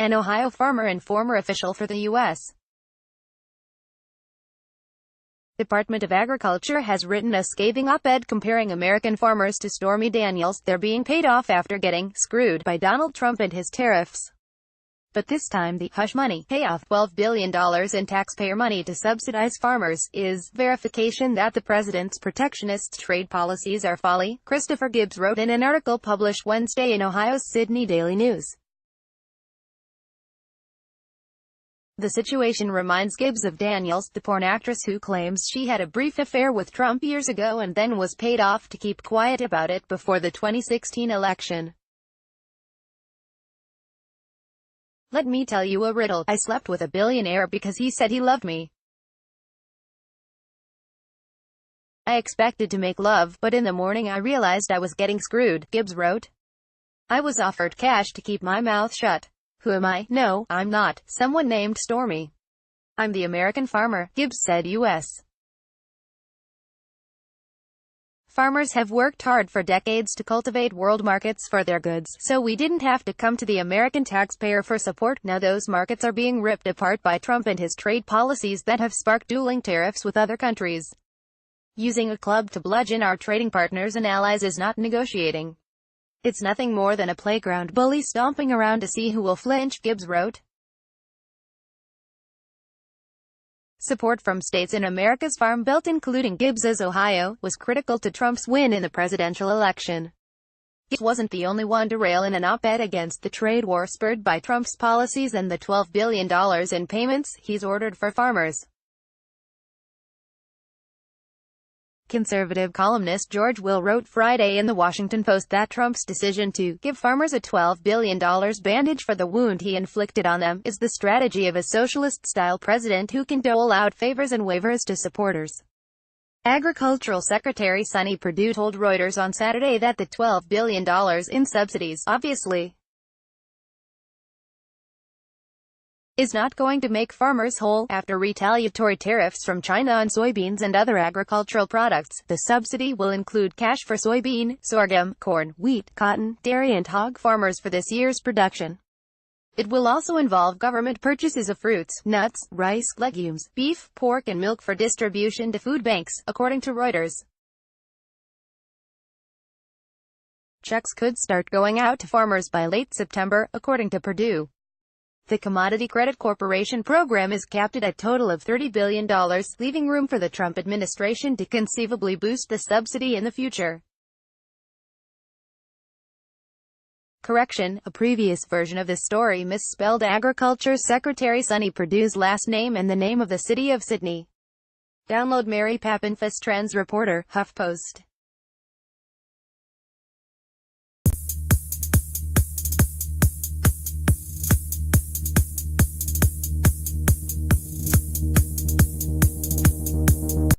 an Ohio farmer and former official for the U.S. Department of Agriculture has written a scathing op-ed comparing American farmers to Stormy Daniels. They're being paid off after getting screwed by Donald Trump and his tariffs. But this time the hush money payoff, $12 billion in taxpayer money to subsidize farmers, is verification that the president's protectionist trade policies are folly, Christopher Gibbs wrote in an article published Wednesday in Ohio's Sydney Daily News. The situation reminds Gibbs of Daniels, the porn actress who claims she had a brief affair with Trump years ago and then was paid off to keep quiet about it before the 2016 election. Let me tell you a riddle. I slept with a billionaire because he said he loved me. I expected to make love, but in the morning I realized I was getting screwed, Gibbs wrote. I was offered cash to keep my mouth shut. Who am I? No, I'm not someone named Stormy. I'm the American farmer, Gibbs said. U.S. farmers have worked hard for decades to cultivate world markets for their goods, so we didn't have to come to the American taxpayer for support. Now those markets are being ripped apart by Trump and his trade policies that have sparked dueling tariffs with other countries. Using a club to bludgeon our trading partners and allies is not negotiating. It's nothing more than a playground bully stomping around to see who will flinch, Gibbs wrote. Support from states in America's Farm Belt, including Gibbs's Ohio, was critical to Trump's win in the presidential election. Gibbs wasn't the only one to rail in an op-ed against the trade war spurred by Trump's policies and the $12 billion in payments he's ordered for farmers. Conservative columnist George Will wrote Friday in The Washington Post that Trump's decision to give farmers a $12 billion bandage for the wound he inflicted on them is the strategy of a socialist-style president who can dole out favors and waivers to supporters. Agricultural Secretary Sonny Perdue told Reuters on Saturday that the $12 billion in subsidies, obviously, is not going to make farmers whole. After retaliatory tariffs from China on soybeans and other agricultural products, the subsidy will include cash for soybean, sorghum, corn, wheat, cotton, dairy and hog farmers for this year's production. It will also involve government purchases of fruits, nuts, rice, legumes, beef, pork and milk for distribution to food banks, according to Reuters. Checks could start going out to farmers by late September, according to Perdue. The Commodity Credit Corporation program is capped at a total of $30 billion, leaving room for the Trump administration to conceivably boost the subsidy in the future. Correction: a previous version of this story misspelled Agriculture Secretary Sonny Perdue's last name and the name of the city of Sydney. Download Mary Papin, Trends Reporter, HuffPost.